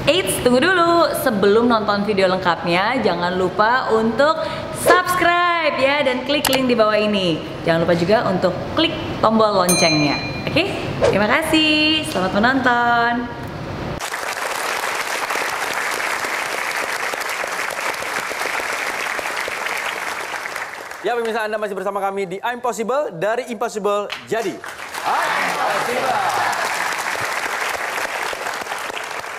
Eits, tunggu dulu. Sebelum nonton video lengkapnya, jangan lupa untuk subscribe ya dan klik link di bawah ini. Jangan lupa juga untuk klik tombol loncengnya. Oke? Terima kasih. Selamat menonton. Ya pemirsa, Anda masih bersama kami di I'm Possible, dari Impossible jadi I'm Possible.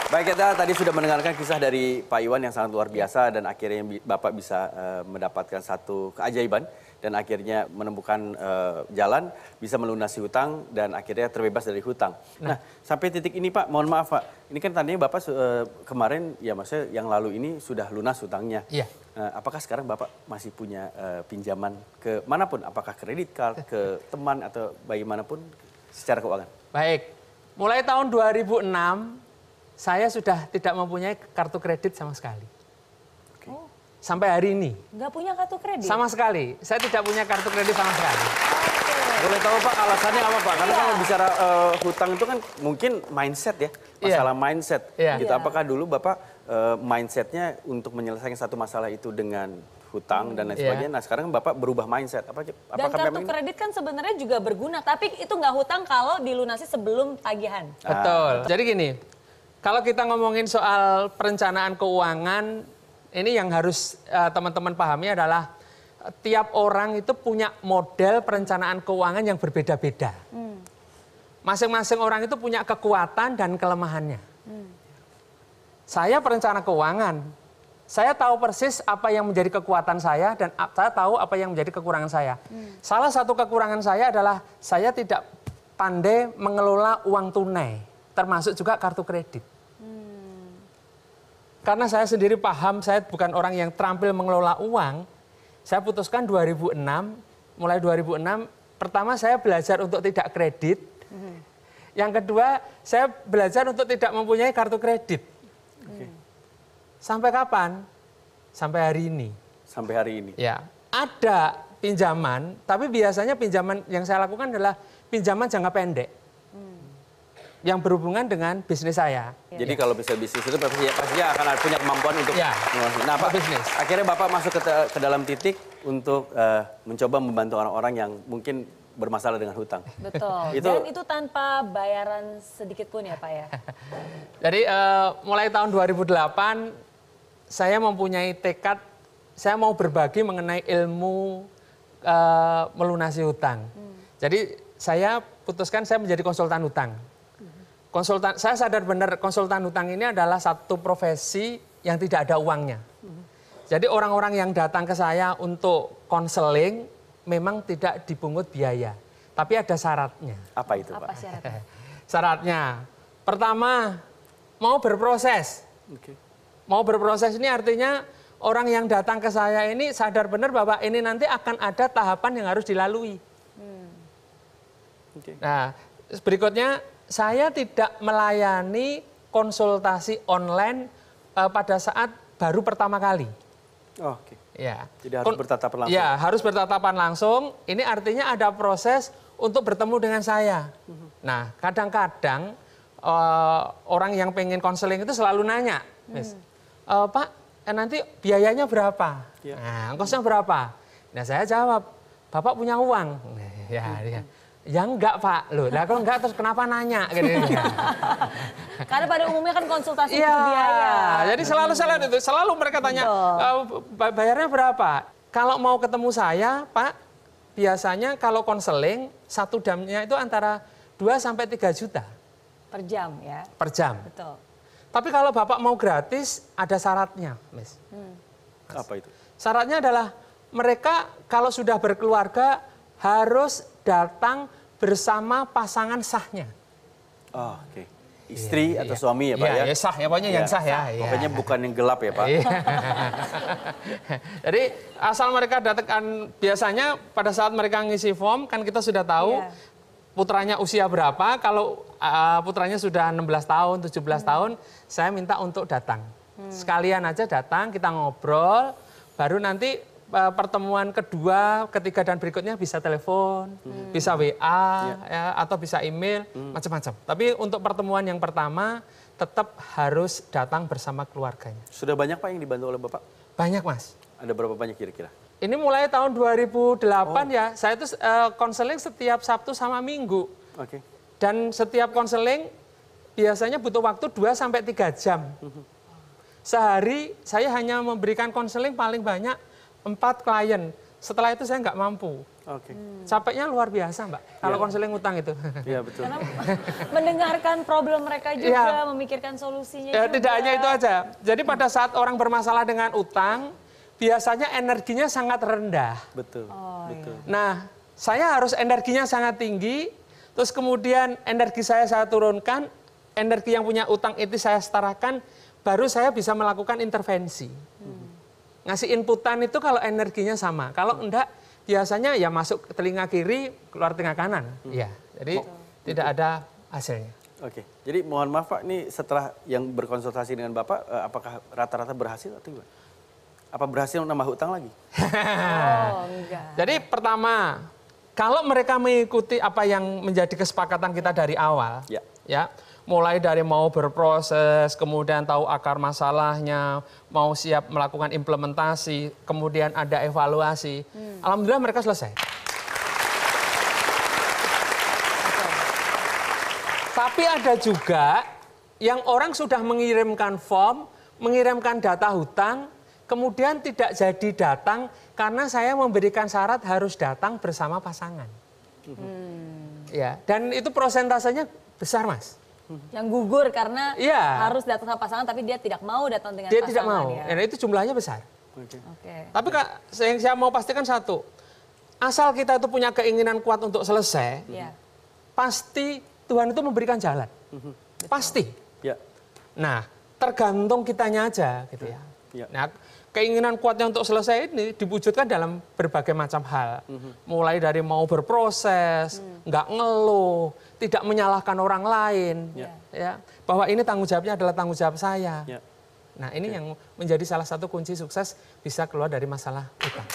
Baik, kita tadi sudah mendengarkan kisah dari Pak Iwan yang sangat luar biasa dan akhirnya Bapak bisa mendapatkan satu keajaiban dan akhirnya menemukan jalan, bisa melunasi hutang dan akhirnya terbebas dari hutang. Nah, sampai titik ini Pak, mohon maaf Pak, ini kan tadinya Bapak kemarin, ya maksudnya yang lalu ini sudah lunas hutangnya. Iya. Apakah sekarang Bapak masih punya pinjaman ke manapun, apakah kredit card, ke teman atau bagaimanapun secara keuangan? Baik, mulai tahun 2006 saya sudah tidak mempunyai kartu kredit sama sekali. Oh. Sampai hari ini. Nggak punya kartu kredit? Sama sekali, saya tidak punya kartu kredit sama sekali. Boleh tahu Pak alasannya apa Pak? Karena kalau bicara hutang itu kan mungkin mindset ya, masalah mindset. Gitu. Apakah dulu Bapak mindsetnya untuk menyelesaikan satu masalah itu dengan hutang dan lain sebagainya. Nah sekarang Bapak berubah mindset. Dan kartu kredit kan sebenarnya juga berguna, tapi itu nggak hutang kalau dilunasi sebelum tagihan. Betul. Jadi gini, kalau kita ngomongin soal perencanaan keuangan, ini yang harus teman-teman pahami adalah tiap orang itu punya model perencanaan keuangan yang berbeda-beda. Masing-masing orang itu punya kekuatan dan kelemahannya. Saya perencana keuangan, saya tahu persis apa yang menjadi kekuatan saya dan saya tahu apa yang menjadi kekurangan saya. Salah satu kekurangan saya adalah saya tidak pandai mengelola uang tunai, termasuk juga kartu kredit. Karena saya sendiri paham, saya bukan orang yang terampil mengelola uang, saya putuskan 2006, mulai 2006, pertama saya belajar untuk tidak kredit. Yang kedua, saya belajar untuk tidak mempunyai kartu kredit. Sampai kapan? Sampai hari ini. Sampai hari ini? Ya, ada pinjaman, tapi biasanya pinjaman yang saya lakukan adalah pinjaman jangka pendek. Yang berhubungan dengan bisnis saya. Jadi kalau bisa bisnis itu pasti akan punya kemampuan untuk nah Pak, bisnis. Akhirnya Bapak masuk ke dalam titik untuk mencoba membantu orang-orang yang mungkin bermasalah dengan hutang. Betul. Dan itu tanpa bayaran sedikit pun ya Pak ya? Jadi mulai tahun 2008 saya mempunyai tekad, saya mau berbagi mengenai ilmu melunasi hutang. Jadi saya putuskan saya menjadi konsultan hutang. Saya sadar benar konsultan hutang ini adalah satu profesi yang tidak ada uangnya. Jadi orang-orang yang datang ke saya untuk konseling memang tidak dipungut biaya, tapi ada syaratnya. Apa itu Pak? Apa syaratnya? Syaratnya, pertama mau berproses. Mau berproses ini artinya orang yang datang ke saya ini sadar benar bahwa ini nanti akan ada tahapan yang harus dilalui. Nah, berikutnya saya tidak melayani konsultasi online pada saat baru pertama kali. Ya. Jadi harus bertatapan langsung. Ya, harus bertatapan langsung. Ini artinya ada proses untuk bertemu dengan saya. Nah, kadang-kadang orang yang pengen konseling itu selalu nanya, Pak, nanti biayanya berapa? Nah, ongkosnya berapa? Nah, saya jawab, Bapak punya uang? Ya enggak Pak, loh. Lah kalau enggak terus kenapa nanya? Karena pada umumnya kan konsultasi itu biaya. Jadi selalu mereka tanya, bayarnya berapa? Kalau mau ketemu saya, Pak, biasanya kalau konseling satu jamnya itu antara 2 sampai 3 juta. Per jam ya? Per jam. Betul. Tapi kalau Bapak mau gratis, ada syaratnya, Miss. Apa itu? Syaratnya adalah mereka kalau sudah berkeluarga harus datang bersama pasangan sahnya. Istri atau suami ya Pak ya? Ya sah ya, pokoknya yang sah ya. Pokoknya bukan yang gelap ya Pak. Jadi asal mereka datang, biasanya pada saat mereka ngisi form kan kita sudah tahu putranya usia berapa. Kalau putranya sudah 16 tahun, 17 tahun, saya minta untuk datang. Sekalian aja datang, kita ngobrol, baru nanti pertemuan kedua, ketiga dan berikutnya bisa telepon, bisa WA, ya, atau bisa email, macam-macam. Tapi untuk pertemuan yang pertama, tetap harus datang bersama keluarganya. Sudah banyak Pak yang dibantu oleh Bapak? Banyak Mas. Ada berapa banyak kira-kira? Ini mulai tahun 2008 ya, saya itu konseling setiap Sabtu sama Minggu. Oke. Dan setiap konseling biasanya butuh waktu 2-3 jam. Sehari saya hanya memberikan konseling paling banyak 4 klien. Setelah itu saya nggak mampu. Oke. Capeknya luar biasa Mbak, kalau konseling utang itu. Iya betul. Karena mendengarkan problem mereka juga, Iya. memikirkan solusinya Ya, juga. tidak hanya itu aja. Jadi pada saat orang bermasalah dengan utang, biasanya energinya sangat rendah. Betul. Betul. Nah, saya harus energinya sangat tinggi, terus kemudian energi saya turunkan, energi yang punya utang itu saya setarakan, baru saya bisa melakukan intervensi. Ngasih inputan itu kalau energinya sama. Kalau enggak, biasanya ya masuk ke telinga kiri, keluar telinga kanan. Ya, jadi tidak ada hasilnya. Oke. Jadi mohon maaf Pak, ini setelah yang berkonsultasi dengan Bapak, apakah rata-rata berhasil atau gimana? Apa berhasil nambah hutang lagi? Oh, enggak. Jadi pertama, kalau mereka mengikuti apa yang menjadi kesepakatan kita dari awal, ya, mulai dari mau berproses, kemudian tahu akar masalahnya, mau siap melakukan implementasi, kemudian ada evaluasi. Alhamdulillah mereka selesai. Tapi ada juga yang orang sudah mengirimkan form, mengirimkan data hutang, kemudian tidak jadi datang karena saya memberikan syarat harus datang bersama pasangan. Ya, dan itu prosentasenya besar, Mas. Yang gugur karena Iya. harus datang sama pasangan tapi dia tidak mau datang dengan Dia pasangan. tidak mau, Ya. dan itu jumlahnya besar. Oke. Tapi Kak, yang saya mau pastikan satu, asal kita itu punya keinginan kuat untuk selesai, Iya. pasti Tuhan itu memberikan jalan. Pasti. Ya. Nah, tergantung kitanya aja gitu ya. Ya. Nah, keinginan kuatnya untuk selesai ini diwujudkan dalam berbagai macam hal. Mulai dari mau berproses, nggak ngeluh, tidak menyalahkan orang lain, ya. Bahwa ini tanggung jawabnya adalah tanggung jawab saya. Ya. Nah, ini yang menjadi salah satu kunci sukses bisa keluar dari masalah utang.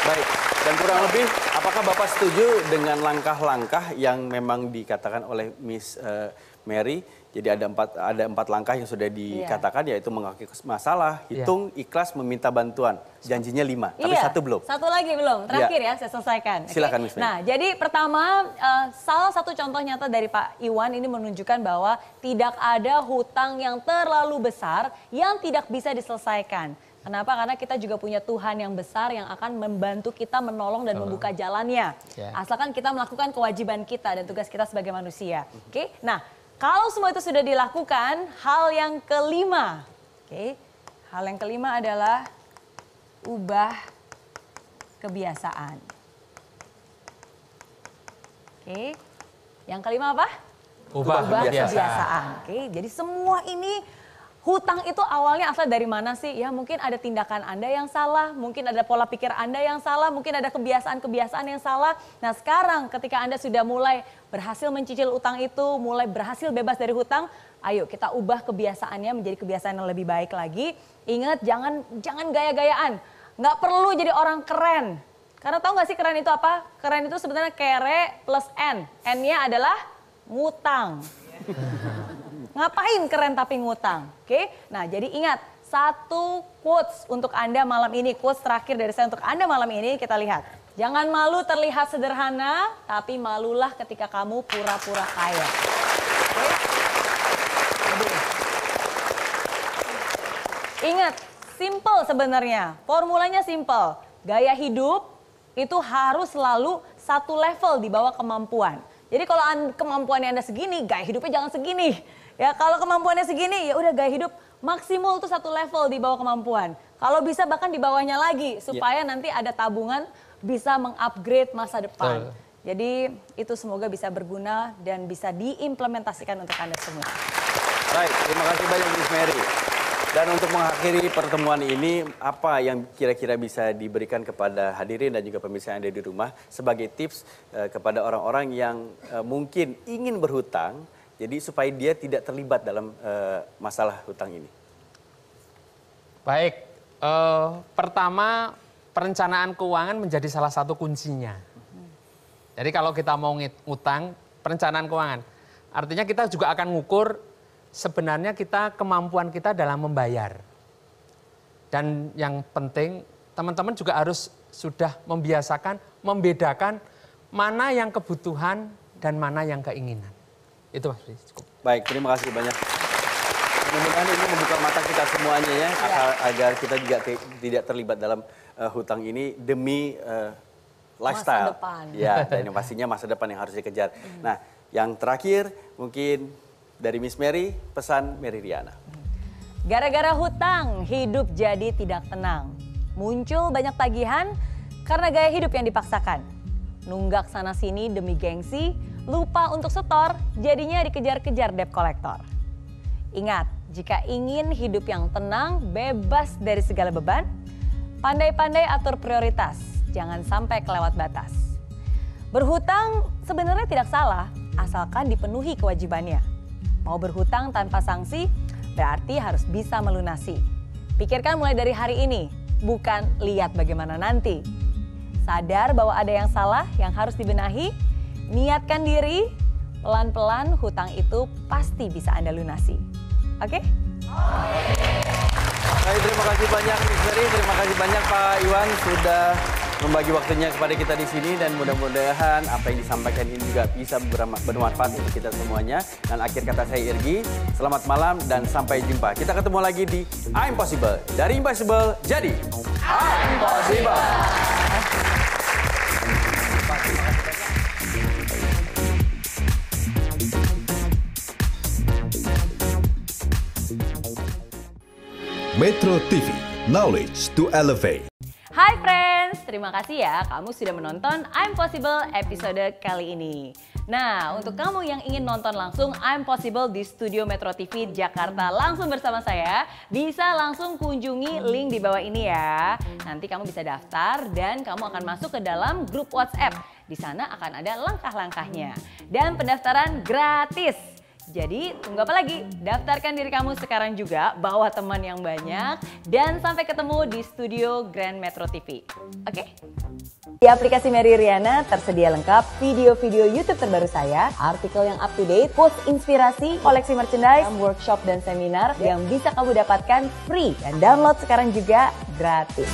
Baik, dan kurang lebih apakah Bapak setuju dengan langkah-langkah yang memang dikatakan oleh Miss Mary? Jadi ada empat langkah yang sudah dikatakan, yaitu mengakui masalah, hitung, ikhlas, meminta bantuan. Janjinya 5, tapi satu belum. Satu lagi belum, terakhir ya saya selesaikan. Oke? Silakan, Miss Mary. Nah, jadi pertama salah satu contoh nyata dari Pak Iwan ini menunjukkan bahwa tidak ada hutang yang terlalu besar yang tidak bisa diselesaikan. Kenapa? Karena kita juga punya Tuhan yang besar yang akan membantu kita menolong dan membuka jalannya. Asalkan kita melakukan kewajiban kita dan tugas kita sebagai manusia. Oke? Nah, kalau semua itu sudah dilakukan, hal yang kelima. Hal yang kelima adalah ubah kebiasaan. Yang kelima apa? Ubah kebiasaan. Jadi semua ini hutang itu awalnya asal dari mana sih? Ya mungkin ada tindakan Anda yang salah, mungkin ada pola pikir Anda yang salah, mungkin ada kebiasaan-kebiasaan yang salah. Nah sekarang ketika Anda sudah mulai berhasil mencicil utang itu, mulai berhasil bebas dari hutang, ayo kita ubah kebiasaannya menjadi kebiasaan yang lebih baik lagi. Ingat jangan gaya-gayaan, nggak perlu jadi orang keren. Karena tahu nggak sih keren itu apa? Keren itu sebenarnya kere plus N. N-nya adalah ngutang. Ngapain keren tapi ngutang? Oke, nah jadi ingat satu quotes untuk Anda malam ini, quotes terakhir dari saya untuk Anda malam ini, kita lihat. Jangan malu terlihat sederhana, tapi malulah ketika kamu pura-pura kaya. Oke? Ingat, simple sebenarnya, formulanya simple. Gaya hidup itu harus selalu satu level di bawah kemampuan. Jadi kalau kemampuannya Anda segini, gaya hidupnya jangan segini. Ya kalau kemampuannya segini ya udah gaya hidup maksimal tuh satu level di bawah kemampuan. Kalau bisa bahkan di bawahnya lagi supaya nanti ada tabungan bisa mengupgrade masa depan. Jadi itu semoga bisa berguna dan bisa diimplementasikan untuk Anda semua. Baik, terima kasih banyak Miss Mary. Dan untuk mengakhiri pertemuan ini, apa yang kira-kira bisa diberikan kepada hadirin dan juga pemirsa yang ada di rumah sebagai tips kepada orang-orang yang mungkin ingin berhutang, jadi supaya dia tidak terlibat dalam masalah hutang ini? Baik, pertama perencanaan keuangan menjadi salah satu kuncinya. Jadi kalau kita mau ngutang, perencanaan keuangan. Artinya kita juga akan ngukur sebenarnya kemampuan kita dalam membayar. Dan yang penting teman-teman juga harus sudah membedakan mana yang kebutuhan dan mana yang keinginan. Itu Mas Budi, cukup. Baik, terima kasih banyak. Mudah-mudahan ini membuka mata kita semuanya ya, agar kita juga tidak terlibat dalam hutang ini demi lifestyle. Masa depan. Ya, dan yang pastinya masa depan yang harus dikejar. Nah, yang terakhir mungkin dari Miss Mary, pesan Mary Riana. Gara-gara hutang, hidup jadi tidak tenang. Muncul banyak tagihan karena gaya hidup yang dipaksakan. Nunggak sana-sini demi gengsi, lupa untuk setor, jadinya dikejar-kejar debt collector. Ingat, jika ingin hidup yang tenang, bebas dari segala beban, pandai-pandai atur prioritas, jangan sampai kelewat batas. Berhutang sebenarnya tidak salah, asalkan dipenuhi kewajibannya. Mau berhutang tanpa sanksi, berarti harus bisa melunasi. Pikirkan mulai dari hari ini, bukan lihat bagaimana nanti. Sadar bahwa ada yang salah yang harus dibenahi, niatkan diri, pelan-pelan hutang itu pasti bisa Anda lunasi. Oke? Baik, terima kasih banyak Miss Mary, terima kasih banyak Pak Iwan sudah membagi waktunya kepada kita di sini dan mudah-mudahan apa yang disampaikan ini juga bisa bermanfaat untuk kita semuanya. Dan akhir kata saya Irgi, selamat malam dan sampai jumpa. Kita ketemu lagi di I'm Possible. Dari Impossible jadi I'm Possible. Metro TV, knowledge to elevate. Hai friends, terima kasih ya kamu sudah menonton I'm Possible episode kali ini. Nah, untuk kamu yang ingin nonton langsung I'm Possible di Studio Metro TV Jakarta langsung bersama saya, bisa langsung kunjungi link di bawah ini ya. Nanti kamu bisa daftar dan kamu akan masuk ke dalam grup WhatsApp. Di sana akan ada langkah-langkahnya. Dan pendaftaran gratis. Jadi tunggu apa lagi? Daftarkan diri kamu sekarang juga, bawa teman yang banyak, dan sampai ketemu di studio Grand Metro TV. Oke? Di aplikasi Mary Riana tersedia lengkap video-video YouTube terbaru saya, artikel yang up to date, post inspirasi, koleksi merchandise, workshop dan seminar yang bisa kamu dapatkan free. Dan download sekarang juga gratis.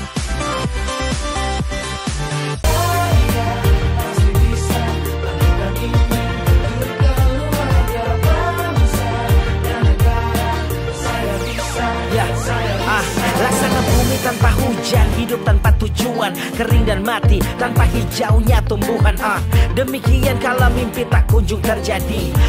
Laksana bumi tanpa hujan, hidup tanpa tujuan, kering dan mati tanpa hijaunya tumbuhan. Demikian kalau mimpi tak kunjung terjadi.